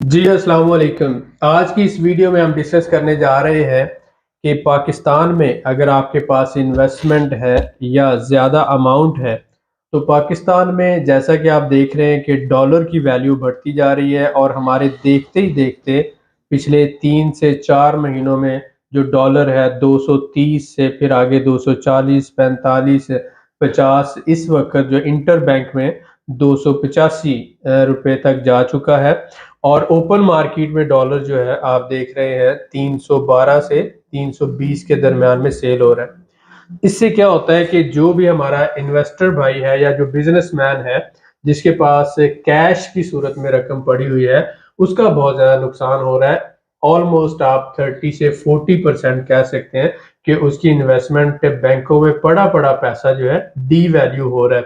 जी अस्सलाम वालेकुम। आज की इस वीडियो में हम डिस्कस करने जा रहे हैं कि पाकिस्तान में अगर आपके पास इन्वेस्टमेंट है या ज़्यादा अमाउंट है तो पाकिस्तान में जैसा कि आप देख रहे हैं कि डॉलर की वैल्यू बढ़ती जा रही है और हमारे देखते ही देखते पिछले 3 से 4 महीनों में जो डॉलर है 230 से फिर आगे 240, 45, 50 इस वक्त जो इंटर बैंक में 285 रुपए तक जा चुका है। और ओपन मार्केट में डॉलर जो है आप देख रहे हैं 312 से 320 के दरमियान में सेल हो रहा है। इससे क्या होता है कि जो भी हमारा इन्वेस्टर भाई है या जो बिजनेसमैन है जिसके पास कैश की सूरत में रकम पड़ी हुई है उसका बहुत ज्यादा नुकसान हो रहा है। ऑलमोस्ट आप 30 से 40% कह सकते हैं कि उसकी इन्वेस्टमेंट बैंकों में पड़ा पड़ा पैसा जो है डी वैल्यू हो रहा है।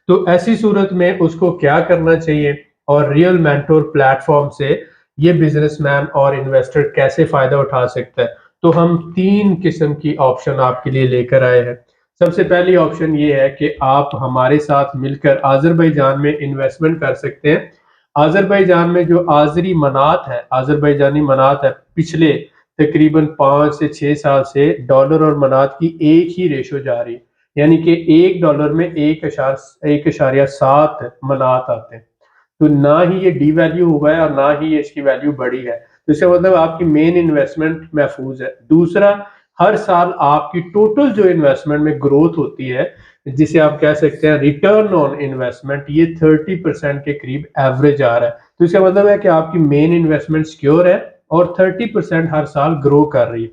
तो ऐसी सूरत में उसको क्या करना चाहिए और रियल मेंटोर प्लेटफॉर्म से ये बिजनेसमैन और इन्वेस्टर कैसे फायदा उठा सकता है। तो हम 3 किस्म की ऑप्शन आपके लिए लेकर आए हैं। सबसे पहली ऑप्शन ये है कि आप हमारे साथ मिलकर आज़रबाईजान में इन्वेस्टमेंट कर सकते हैं। आज़रबाईजान में जो आज़री मनात है, आज़रबाईजानी मनात है, पिछले तकरीबन 5 से 6 साल से डॉलर और मनात की एक ही रेशो जा रही है, यानी कि $1 में 1.7 मनात आते हैं। तो ना ही ये डी वैल्यू हुआ है और ना ही ये इसकी वैल्यू बढ़ी है, तो इसका मतलब आपकी मेन इन्वेस्टमेंट महफूज है। दूसरा, हर साल आपकी टोटल जो इन्वेस्टमेंट में ग्रोथ होती है जिसे आप कह सकते हैं रिटर्न ऑन इन्वेस्टमेंट, ये 30% के करीब एवरेज आ रहा है। तो इसका मतलब है कि आपकी मेन इन्वेस्टमेंट सिक्योर है और 30% हर साल ग्रो कर रही है।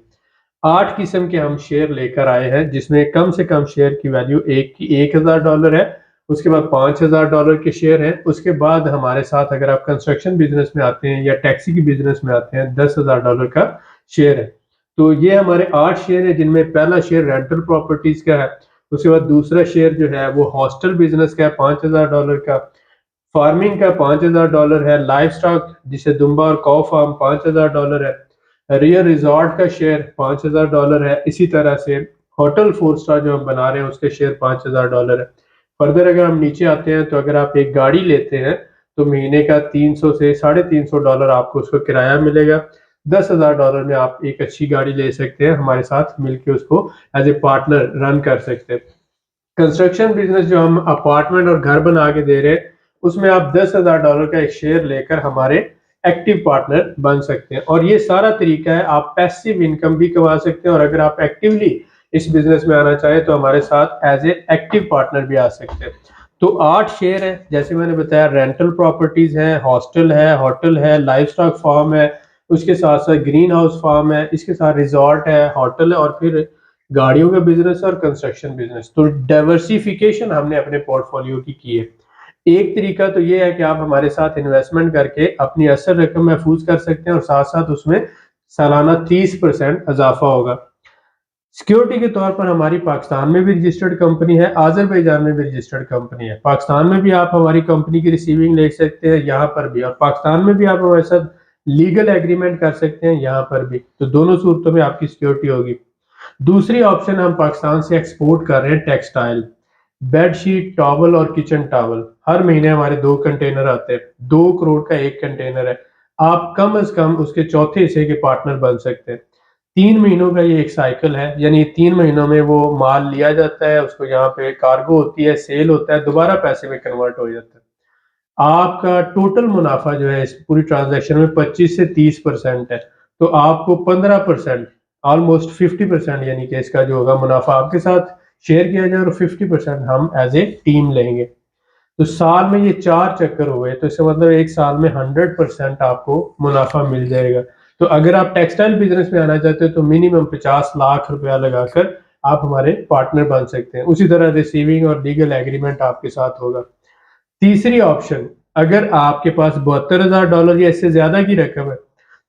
8 किस्म के हम शेयर लेकर आए हैं जिसमें कम से कम शेयर की वैल्यू एक की $1,000 है। उसके बाद $5,000 के शेयर हैं। उसके बाद हमारे साथ अगर आप कंस्ट्रक्शन बिजनेस में आते हैं या टैक्सी की बिजनेस में आते हैं $10,000 का शेयर है। तो ये हमारे 8 शेयर है जिनमें पहला शेयर रेंटल प्रॉपर्टीज का है। उसके बाद दूसरा शेयर जो है वो हॉस्टल बिजनेस का है $5,000 का। फार्मिंग का $5,000 है। लाइफ स्टॉक जिसे दुम्बा और कौ फार्म $5,000 है। रियल रिजॉर्ट का शेयर $5,000 है। इसी तरह से होटल 4 स्टार जो हम बना रहे हैं उसके शेयर $5,000 है। फर्दर अगर हम नीचे आते हैं तो अगर आप एक गाड़ी लेते हैं तो महीने का 300 से $350 आपको उसको किराया मिलेगा। $10,000 में आप एक अच्छी गाड़ी ले सकते हैं, हमारे साथ मिलके उसको एज ए पार्टनर रन कर सकते हैं। कंस्ट्रक्शन बिजनेस जो हम अपार्टमेंट और घर बना के दे रहे हैं उसमें आप $10,000 का एक शेयर लेकर हमारे एक्टिव पार्टनर बन सकते हैं। और ये सारा तरीका है, आप पैसिव इनकम भी कमा सकते हैं और अगर आप एक्टिवली इस बिजनेस में आना चाहें तो हमारे साथ एज ए एक्टिव पार्टनर भी आ सकते हैं। तो 8 शेयर है जैसे मैंने बताया, रेंटल प्रॉपर्टीज है, हॉस्टल है, होटल है, लाइफ स्टॉक फार्म है, उसके साथ साथ ग्रीन हाउस फार्म है, इसके साथ रिजॉर्ट है, होटल है और फिर गाड़ियों का बिजनेस और कंस्ट्रक्शन बिजनेस। तो डाइवर्सिफिकेशन हमने अपने पोर्टफोलियो की है। एक तरीका तो ये है कि आप हमारे साथ इन्वेस्टमेंट करके अपनी असल रकम महफूज कर सकते हैं और साथ साथ उसमें सालाना 30% इजाफा होगा। सिक्योरिटी के तौर पर हमारी पाकिस्तान में भी रजिस्टर्ड कंपनी है, आज़रबाईजान में भी रजिस्टर्ड कंपनी है। पाकिस्तान में भी आप हमारी कंपनी की रिसीविंग ले सकते हैं यहाँ पर भी, और पाकिस्तान में भी आप हमारे साथ लीगल एग्रीमेंट कर सकते हैं यहाँ पर भी। तो दोनों सूरतों में आपकी सिक्योरिटी होगी। दूसरी ऑप्शन, हम पाकिस्तान से एक्सपोर्ट कर रहे हैं टेक्सटाइल, बेडशीट, टॉवल और किचन टॉवल। हर महीने हमारे 2 कंटेनर आते हैं, 2 करोड़ का एक कंटेनर है। आप कम से कम उसके चौथे हिस्से के पार्टनर बन सकते हैं। 3 महीनों का ये एक साइकिल है, यानी 3 महीनों में वो माल लिया जाता है, उसको यहाँ पे कार्गो होती है, सेल होता है, दोबारा पैसे में कन्वर्ट हो जाता है। आपका टोटल मुनाफा जो है इस पूरी ट्रांजैक्शन में 25 से 30% है। तो आपको 15%, ऑलमोस्ट 50% यानी कि इसका जो होगा मुनाफा आपके साथ शेयर किया जाए और 50% हम एज ए टीम लेंगे। तो साल में ये 4 चक्कर हुए, तो इसका मतलब एक साल में 100% आपको मुनाफा मिल जाएगा। तो अगर आप टेक्सटाइल बिजनेस में आना चाहते हो तो मिनिमम 50 लाख रुपया लगाकर आप हमारे पार्टनर बन सकते हैं। उसी तरह रिसीविंग और लीगल एग्रीमेंट आपके साथ होगा। तीसरी ऑप्शन, अगर आपके पास $72,000 या इससे ज्यादा की रकम है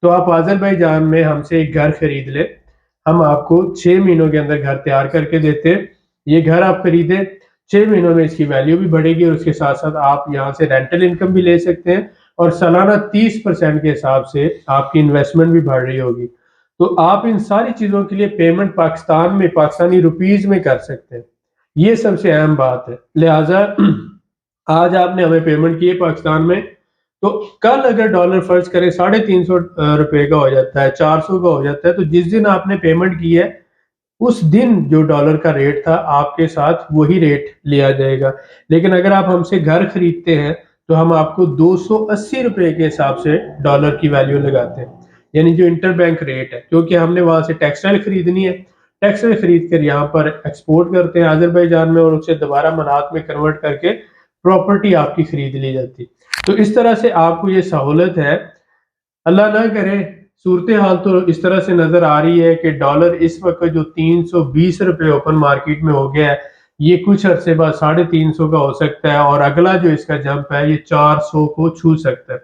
तो आप आज़रबाईजान में हमसे एक घर खरीद ले। हम आपको 6 महीनों के अंदर घर तैयार करके देते हैं। ये घर आप खरीदे, 6 महीनों में इसकी वैल्यू भी बढ़ेगी और उसके साथ साथ आप यहाँ से रेंटल इनकम भी ले सकते हैं और सालाना 30% के हिसाब से आपकी इन्वेस्टमेंट भी बढ़ रही होगी। तो आप इन सारी चीजों के लिए पेमेंट पाकिस्तान में पाकिस्तानी रुपीज में कर सकते हैं। ये सबसे अहम बात है। लिहाजा आज आपने हमें पेमेंट की है पाकिस्तान में, तो कल अगर डॉलर फर्ज करें 350 रुपए का हो जाता है, 400 का हो जाता है, तो जिस दिन आपने पेमेंट की है उस दिन जो डॉलर का रेट था आपके साथ वही रेट लिया जाएगा। लेकिन अगर आप हमसे घर खरीदते हैं तो हम आपको 280 रुपए के हिसाब से डॉलर की वैल्यू लगाते हैं, यानी जो इंटरबैंक रेट है, क्योंकि हमने वहां से टेक्सटाइल खरीदनी है, टेक्सटाइल खरीद कर यहाँ पर एक्सपोर्ट करते हैं अजरबैजान में और उसे दोबारा मनात में कन्वर्ट करके प्रॉपर्टी आपकी खरीद ली जाती है। तो इस तरह से आपको ये सहूलत है। अल्लाह ना करे, सूरत हाल तो इस तरह से नजर आ रही है कि डॉलर इस वक्त जो 320 रुपए ओपन मार्केट में हो गया है, ये कुछ अरसे बाद 350 का हो सकता है और अगला जो इसका जंप है ये 400 को छू सकता है।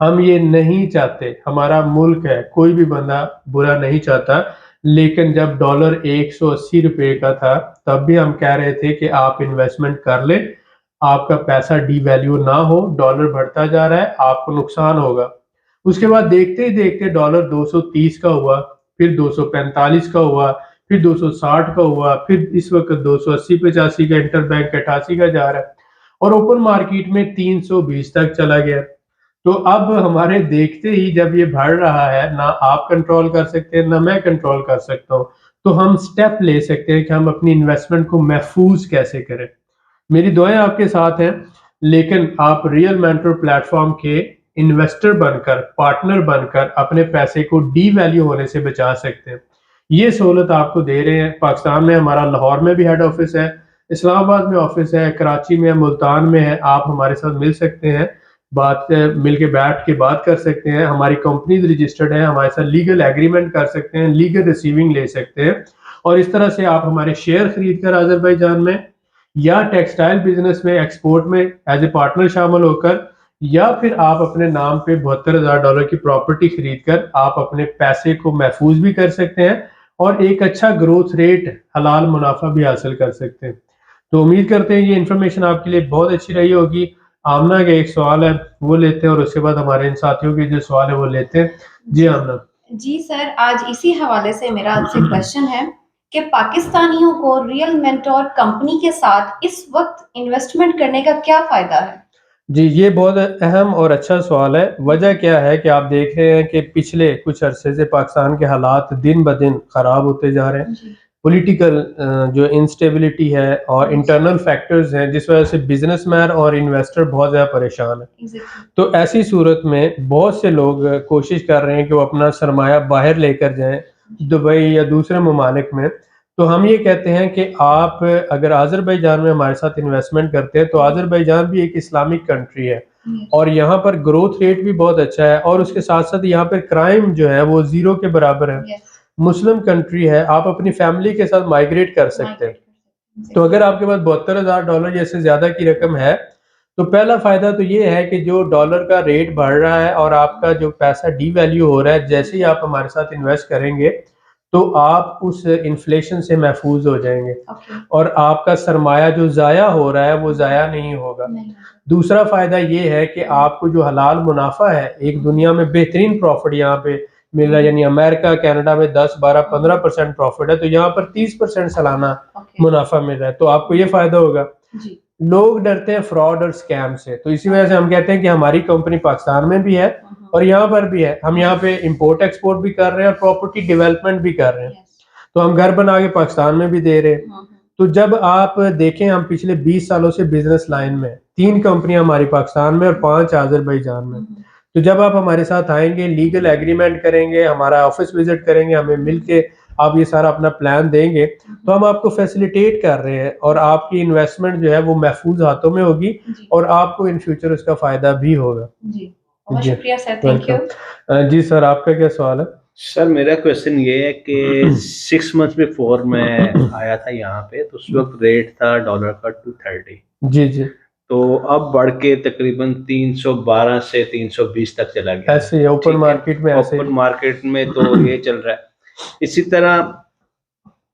हम ये नहीं चाहते, हमारा मुल्क है, कोई भी बंदा बुरा नहीं चाहता, लेकिन जब डॉलर 180 रुपए का था तब भी हम कह रहे थे कि आप इन्वेस्टमेंट कर ले, आपका पैसा डीवैल्यू ना हो, डॉलर बढ़ता जा रहा है, आपको नुकसान होगा। उसके बाद देखते ही देखते डॉलर 230 का हुआ, फिर 245 का हुआ, फिर 260 का हुआ, फिर इस वक्त 280-85 का, इंटरबैंक 88 का जा रहा है और ओपन मार्केट में 320 तक चला गया। तो अब हमारे देखते ही जब ये बढ़ रहा है, ना आप कंट्रोल कर सकते हैं ना मैं कंट्रोल कर सकता हूँ, तो हम स्टेप ले सकते हैं कि हम अपनी इन्वेस्टमेंट को महफूज कैसे करें। मेरी दुआएं आपके साथ हैं, लेकिन आप रियल मेंटर प्लेटफॉर्म के इन्वेस्टर बनकर, पार्टनर बनकर अपने पैसे को डी वैल्यू होने से बचा सकते हैं। ये सहूलत आपको दे रहे हैं। पाकिस्तान में हमारा लाहौर में भी हेड ऑफिस है, इस्लामाबाद में ऑफिस है, कराची में है, मुल्तान में है। आप हमारे साथ मिल सकते हैं, बात मिल के बैठ के बात कर सकते हैं। हमारी कंपनीज रजिस्टर्ड है, हमारे साथ लीगल एग्रीमेंट कर सकते हैं, लीगल रिसीविंग ले सकते हैं और इस तरह से आप हमारे शेयर खरीद कर अजरबैजान में या टेक्सटाइल बिजनेस में, एक्सपोर्ट में एज ए पार्टनर शामिल होकर, या फिर आप अपने नाम पे $72,000 की प्रॉपर्टी खरीद कर आप अपने पैसे को महफूज भी कर सकते हैं और एक अच्छा ग्रोथ रेट, हलाल मुनाफा भी हासिल कर सकते हैं। तो उम्मीद करते हैं ये इन्फॉर्मेशन आपके लिए बहुत अच्छी रही होगी। आमना का एक सवाल है वो लेते हैं और उसके बाद हमारे इन साथियों के जो सवाल है वो लेते हैं। जी आमना। जी सर, आज इसी हवाले से मेरा आपसे क्वेश्चन है कि पाकिस्तानियों को रियल मेंटोर कंपनी के साथ इस वक्त इन्वेस्टमेंट करने का क्या फायदा है? जी, ये बहुत अहम और अच्छा सवाल है। वजह क्या है कि आप देख रहे हैं कि पिछले कुछ अरसे से पाकिस्तान के हालात दिन ब दिन ख़राब होते जा रहे हैं। जी। पॉलिटिकल जो इंस्टेबिलिटी है और इंटरनल फैक्टर्स हैं जिस वजह से बिजनेसमैन और इन्वेस्टर बहुत ज़्यादा परेशान है। एग्जैक्टली। तो ऐसी सूरत में बहुत से लोग कोशिश कर रहे हैं कि वो अपना सरमाया बाहर लेकर जाएं, दुबई या दूसरे ममालिक में। तो हम ये कहते हैं कि आप अगर अजरबैजान में हमारे साथ इन्वेस्टमेंट करते हैं तो अजरबैजान भी एक इस्लामिक कंट्री है और यहाँ पर ग्रोथ रेट भी बहुत अच्छा है और उसके साथ साथ यहाँ पर क्राइम जो है वो जीरो के बराबर है। यस। मुस्लिम कंट्री है, आप अपनी फैमिली के साथ माइग्रेट कर सकते हैं। तो अगर आपके पास $72,000 जैसे ज्यादा की रकम है तो पहला फायदा तो ये है कि जो डॉलर का रेट बढ़ रहा है और आपका जो पैसा डी वैल्यू हो रहा है, जैसे ही आप हमारे साथ इन्वेस्ट करेंगे तो आप उस इन्फ्लेशन से महफूज हो जाएंगे ओके। और आपका सरमाया जो ज़ाया हो रहा है वो ज़ाया नहीं होगा। नहीं। दूसरा फ़ायदा ये है कि आपको जो हलाल मुनाफा है, एक दुनिया में बेहतरीन प्रॉफिट यहाँ पे मिल रहा है, यानी अमेरिका, कनाडा में 10, 12, 15% प्रॉफिट है, तो यहाँ पर 30% सालाना ओके। मुनाफा मिल रहा है, तो आपको ये फ़ायदा होगा। जी। लोग डरते हैं फ्रॉड और स्कैम से, तो इसी वजह से हम कहते हैं कि हमारी कंपनी पाकिस्तान में भी है और यहाँ पर भी है। हम यहाँ पे इंपोर्ट एक्सपोर्ट भी कर रहे हैं और प्रॉपर्टी डेवलपमेंट भी कर रहे हैं। यस। तो हम घर बना के पाकिस्तान में भी दे रहे हैं। तो जब आप देखें, हम पिछले 20 सालों से बिजनेस लाइन में, 3 कंपनियां हमारी पाकिस्तान में और 5 अजरबैजान में। तो जब आप हमारे साथ आएंगे, लीगल एग्रीमेंट करेंगे, हमारा ऑफिस विजिट करेंगे, हमें मिलके आप ये सारा अपना प्लान देंगे, तो हम आपको फैसिलिटेट कर रहे हैं और आपकी इन्वेस्टमेंट जो है वो महफूज हाथों में होगी जी। और आपको इन फ्यूचर उसका फायदा भी होगा। जी। बहुत जी, शुक्रिया सर, थैंक यू। वेलकम। जी सर, आपका क्या सवाल है? सर मेरा क्वेश्चन ये है कि 6 मंथ्स बिफोर मैं आया था यहाँ पे, तो उस वक्त रेट था डॉलर का 230। जी जी। तो अब बढ़ के तकरीबन 312 से 320 तक चला गया। ऐसे ही ओपन ठीक है, मार्केट में ऐसे ओपन मार्केट में तो ये चल रहा है। इसी तरह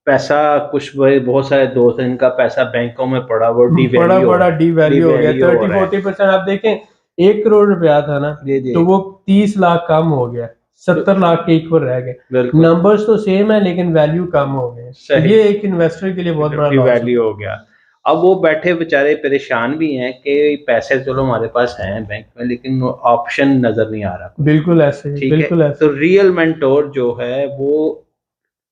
पैसा, कुछ बहुत सारे दोस्त हैं इनका पैसा बैंकों में पड़ा, वो डी बड़ा वैल्यू बड़ा डी वैल्यू हो गया, हो रहा है। 30-40% आप देखें, 1 करोड़ रुपया था ना, जी जी, तो वो 30 लाख कम हो गया, 70 लाख के इक्वल रह गए। बिल्कुल नंबर्स तो सेम है लेकिन वैल्यू कम हो गए। तो सही, ये एक इन्वेस्टर के लिए बहुत बड़ा लॉस है। वैल्यू हो गया। अब वो बैठे बेचारे परेशान भी हैं कि पैसे चलो हमारे पास हैं बैंक में, लेकिन ऑप्शन नजर नहीं आ रहा। बिल्कुल ऐसे ही, ठीक है, बिल्कुल ऐसे। तो रियल मेंटोर जो है वो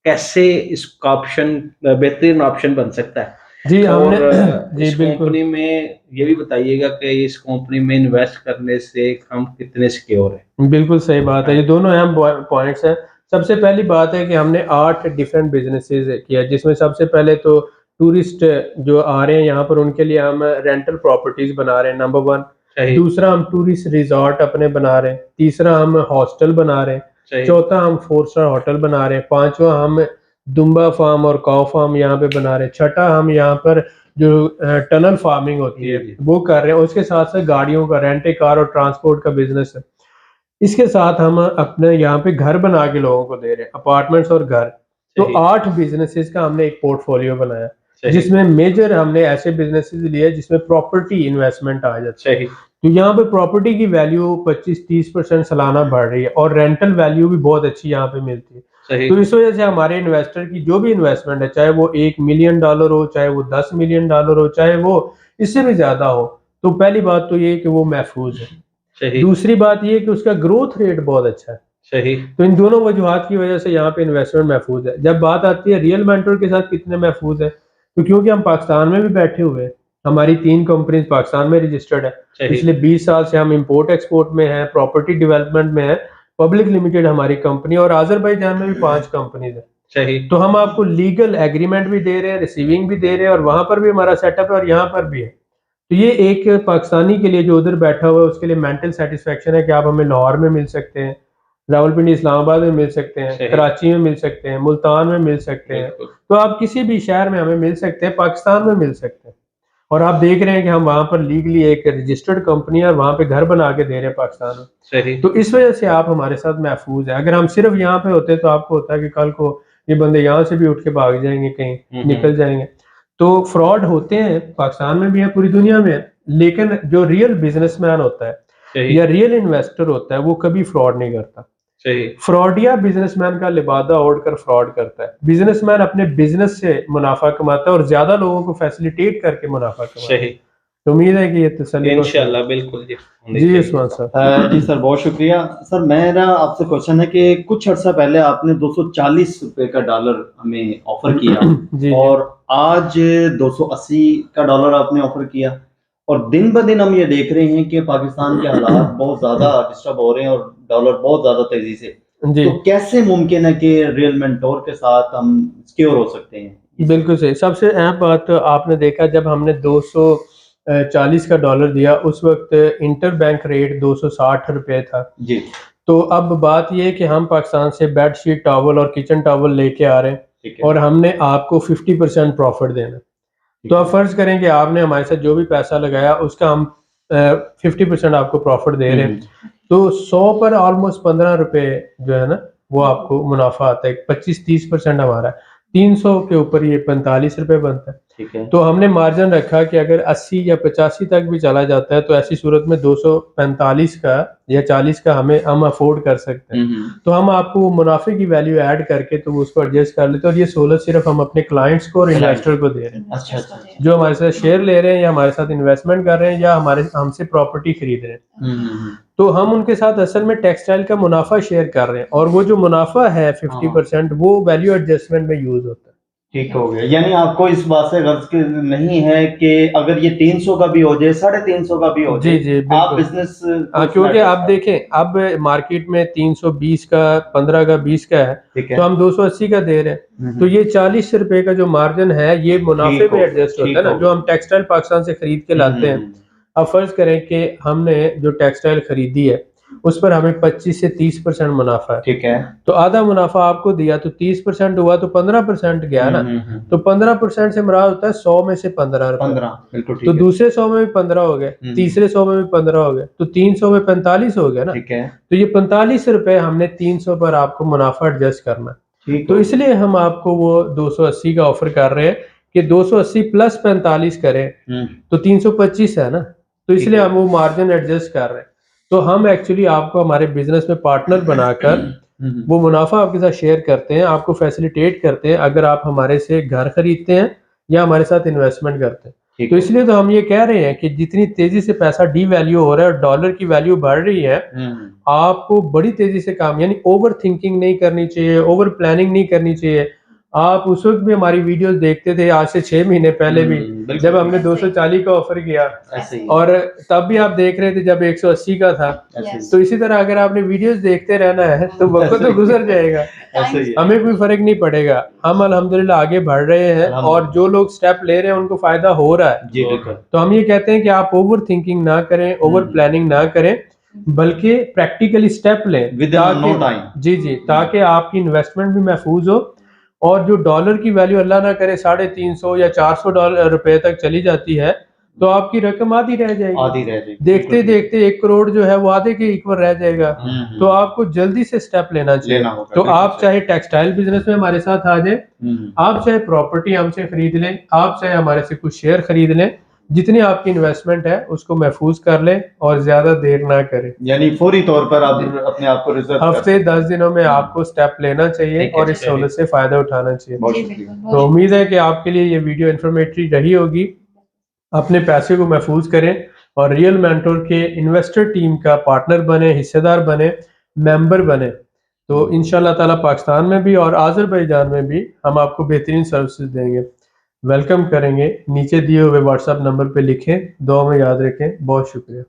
कैसे इसका ऑप्शन, बेहतरीन ऑप्शन बन सकता है? जी हमने और जी इस बिल्कुल कंपनी में ये भी बताइएगा कि इस कंपनी में इन्वेस्ट करने से हम कितने सिक्योर हैं? बिल्कुल सही बात है, ये दोनों अहम पॉइंट्स हैं। सबसे पहली बात है कि हमने 8 डिफरेंट बिजनेसेस किया, जिसमें सबसे पहले तो टूरिस्ट जो आ रहे हैं यहाँ पर उनके लिए हम रेंटल प्रॉपर्टीज बना रहे हैं, नंबर 1। सही, दूसरा हम टूरिस्ट रिजॉर्ट अपने बना रहे हैं। तीसरा हम हॉस्टल बना रहे हैं। सही, चौथा हम 4 स्टार होटल बना रहे हैं। पांचवा हम दुम्बा फार्म और काउ फार्म यहाँ पे बना रहे हैं। छठा हम यहाँ पर जो टनल फार्मिंग होती है जी, जी। वो कर रहे हैं। उसके साथ साथ गाड़ियों का रेंट ए कार और ट्रांसपोर्ट का बिजनेस है। इसके साथ हम अपने यहाँ पे घर बना के लोगों को दे रहे हैं, अपार्टमेंट्स और घर। तो सही, 8 बिजनेसेस का हमने एक पोर्टफोलियो बनाया, सही, जिसमें मेजर हमने ऐसे बिजनेसेस लिए जिसमें प्रॉपर्टी इन्वेस्टमेंट आ जाता है। सही, तो यहाँ पे प्रॉपर्टी की वैल्यू 25-30% सालाना बढ़ रही है और रेंटल वैल्यू भी बहुत अच्छी यहाँ पे मिलती है। सही, तो इस वजह से हमारे इन्वेस्टर की जो भी इन्वेस्टमेंट है, चाहे वो $1 मिलियन हो, चाहे वो $10 मिलियन हो, चाहे वो इससे भी ज्यादा हो, तो पहली बात तो ये है कि वो महफूज है। सही, दूसरी बात ये है कि उसका ग्रोथ रेट बहुत अच्छा है। सही, तो इन दोनों वजूहात की वजह से यहाँ पे इन्वेस्टमेंट महफूज है। जब बात आती है रियल मेंटर के साथ कितने महफूज है, तो क्योंकि हम पाकिस्तान में भी बैठे हुए हैं, हमारी 3 कंपनीज पाकिस्तान में रजिस्टर्ड है। सही, पिछले 20 साल से हम इंपोर्ट एक्सपोर्ट में हैं, प्रॉपर्टी डेवलपमेंट में है। पब्लिक लिमिटेड हमारी कंपनी, और आज़रबाईजान में भी 5 कंपनीज है। सही, तो हम आपको लीगल एग्रीमेंट भी दे रहे हैं, रिसीविंग भी दे रहे हैं, और वहां पर भी हमारा सेटअप है और यहाँ पर भी है। तो ये एक पाकिस्तानी के लिए जो उधर बैठा हुआ है उसके लिए मेंटल सेटिस्फेक्शन है कि आप हमें लाहौर में मिल सकते हैं, रावलपिंडी इस्लामाबाद में मिल सकते हैं, सही। कराची में मिल सकते हैं, मुल्तान में मिल सकते हैं। बिल्कुल, तो आप किसी भी शहर में हमें मिल सकते हैं, पाकिस्तान में मिल सकते हैं। और आप देख रहे हैं कि हम वहाँ पर लीगली एक रजिस्टर्ड कंपनी है और वहाँ पे घर बना के दे रहे हैं पाकिस्तान में। सही, तो इस वजह से आप हमारे साथ महफूज है। अगर हम सिर्फ यहाँ पे होते तो आपको होता है कि कल को ये बंदे यहाँ से भी उठ के भाग जाएंगे, कहीं निकल जाएंगे। तो फ्रॉड होते हैं, पाकिस्तान में भी है, पूरी दुनिया में है। लेकिन जो रियल बिजनेसमैन होता है सही, या रियल इन्वेस्टर होता है वो कभी फ्रॉड नहीं करता। सही, फ्रॉडिया बिजनेसमैन का लिबादा ओढ़कर फ्रॉड करता है। बिजनेसमैन अपने बिजनेस से मुनाफा कमाता है और ज्यादा लोगों को फैसिलिटेट करके मुनाफा कमाता है। सही। तो उम्मीद है कि ये तसल्ली बख्श है। इंशाल्लाह, बिल्कुल जी, होनी जी चाहिए। उस्मान साहब। जी सर, बहुत शुक्रिया। सर मेरा आपसे क्वेश्चन है कि कुछ अर्सा पहले आपने 240 रुपए का डॉलर हमें ऑफर किया जी और आज 280 का डॉलर आपने ऑफर किया, और दिन ब दिन हम ये देख रहे हैं कि पाकिस्तान के हालात बहुत ज्यादा डिस्टर्ब हो रहे हैं और डॉलर बहुत ज्यादा तेजी से। जी तो कैसे मुमकिन है कि रियल मेंटोर के साथ हम सिक्योर हो सकते हैं? बिल्कुल सही। सबसे अहम बात तो आपने देखा, जब हमने 240 का डॉलर दिया उस वक्त इंटर बैंक रेट 260 रुपए था। जी, तो अब बात ये है कि हम पाकिस्तान से बेड शीट टॉवल और किचन टॉवल लेके आ रहे हैं ठीक है। और हमने आपको 50% प्रॉफिट देना है। ठीक तो है। आप फर्ज करें कि आपने हमारे साथ जो भी पैसा लगाया उसका हम 50% आपको प्रॉफिट दे रहे हैं। तो 100 पर ऑलमोस्ट 15 रुपए जो है ना वो आपको मुनाफा आता है। 25-30% हमारा है। 300 के ऊपर ये 45 रुपए बनता है। ठीक है। तो हमने मार्जिन रखा कि अगर 80 या 85 तक भी चला जाता है तो ऐसी सूरत में 245 का या 40 का हम अफोर्ड कर सकते हैं। तो हम आपको वो मुनाफे की वैल्यू ऐड करके तो उसको एडजस्ट कर लेते हैं, और ये सहूलत सिर्फ हम अपने क्लाइंट्स को और इन्वेस्टर को दे रहे हैं, अच्छा, अच्छा। जो हमारे साथ शेयर ले रहे हैं या हमारे साथ इन्वेस्टमेंट कर रहे हैं या हमसे प्रॉपर्टी खरीद रहे हैं। तो हम उनके साथ असल में टेक्सटाइल का मुनाफा शेयर कर रहे हैं, और वो जो मुनाफा है 50% वो वैल्यू एडजस्टमेंट में यूज होता है। ठीक हो गया। यानी आपको इस बात से गर्ज नहीं है कि अगर ये 300 का भी हो जाए, 350 का भी हो जी जाए, जी आप बिल्कुल। बिजनेस क्योंकि आप देखें अब मार्केट में 320 का, 15 का, 20 का है, ठीक है। तो हम 280 का दे रहे हैं। तो ये 40 रुपए का जो मार्जिन है ये मुनाफे ठीक में हो एडजस्ट गया, होता है ना, ठीक जो हो हम टेक्सटाइल पाकिस्तान से खरीद के लाते हैं। अब फर्ज करें कि हमने जो टेक्सटाइल खरीदी है उस पर हमें 25 से 30% मुनाफा है। ठीक है। तो आधा मुनाफा आपको दिया तो 30% हुआ, तो 15% गया ना। तो 15% से मुराद होता है 100 में से 15 रुपए। 15 बिल्कुल तो ठीक है। दूसरे 100 में भी 15 हो गए, तीसरे 100 में भी 15 हो गए, तो 300 में 45 हो गया ना। ठीक है। तो ये 45 रुपए हमने 300 पर आपको मुनाफा एडजस्ट करना है। ठीक तो हो इसलिए हम आपको वो 280 का ऑफर कर रहे हैं कि 280 प्लस 45 करें तो 325 है ना। तो इसलिए हम वो मार्जिन एडजस्ट कर रहे हैं। तो हम एक्चुअली आपको हमारे बिजनेस में पार्टनर बनाकर वो मुनाफा आपके साथ शेयर करते हैं, आपको फैसिलिटेट करते हैं अगर आप हमारे से घर खरीदते हैं या हमारे साथ इन्वेस्टमेंट करते हैं। ठीक तो है। इसलिए तो हम ये कह रहे हैं कि जितनी तेजी से पैसा डी वैल्यू हो रहा है और डॉलर की वैल्यू बढ़ रही है, आपको बड़ी तेजी से काम, यानी ओवर थिंकिंग नहीं करनी चाहिए, ओवर प्लानिंग नहीं करनी चाहिए। आप उस वक्त भी हमारी वीडियोस देखते थे, आज से 6 महीने पहले भी, बिल्कुल, जब हमने ऐसे। 240 का ऑफर किया, ऐसे ही और तब भी आप देख रहे थे जब 180 का था। ऐसे ही तो इसी तरह अगर आपने वीडियोस देखते रहना है तो वक्त तो गुजर जाएगा, ऐसे ही है। हमें कोई फर्क नहीं पड़ेगा। हम अल्हम्दुलिल्लाह आगे बढ़ रहे हैं और जो लोग स्टेप ले रहे हैं उनको फायदा हो रहा है। जी बिल्कुल। तो हम ये कहते हैं कि आप ओवर थिंकिंग ना करें, ओवर प्लानिंग ना करें, बल्कि प्रैक्टिकली स्टेप लें विद नो टाइम। जी जी, ताकि आपकी इन्वेस्टमेंट भी महफूज हो। और जो डॉलर की वैल्यू अल्लाह ना करे 350 या 400 डॉलर रुपए तक चली जाती है, तो आपकी रकम आधी रह जाएगी, आधी रह जाएगी। देखते बिल्कुल, देखते 1 करोड़ जो है वो आधे के इक्वल रह जाएगा। तो आपको जल्दी से स्टेप लेना चाहिए। लेना होगा, तो बिल्कुल आप सही। चाहे टेक्सटाइल बिजनेस में हमारे साथ आ जाए, आप चाहे प्रॉपर्टी हमसे खरीद लें, आप चाहे हमारे से कुछ शेयर खरीद लें, जितनी आपकी इन्वेस्टमेंट है उसको महफूज कर लें और ज्यादा देर ना करें। यानी फौरी तौर पर आप अपने आप को रिजर्व हफ्ते 10 दिनों में आपको स्टेप लेना चाहिए ठीक है, और इस सहूलत से फायदा उठाना चाहिए। बहुत जी शुक्रिया। बिल्कुल, तो उम्मीद है कि आपके लिए ये वीडियो इन्फॉर्मेटिव रही होगी। अपने पैसे को महफूज करें और रियल मेंटोर के इन्वेस्टर टीम का पार्टनर बने, हिस्सेदार बने, मेंबर बने। तो इंशाल्लाह ताला पाकिस्तान में भी और आज़रबाईजान में भी हम आपको बेहतरीन सर्विसेज देंगे, वेलकम करेंगे। नीचे दिए हुए व्हाट्सएप नंबर पे लिखें, दुआ में याद रखें। बहुत शुक्रिया।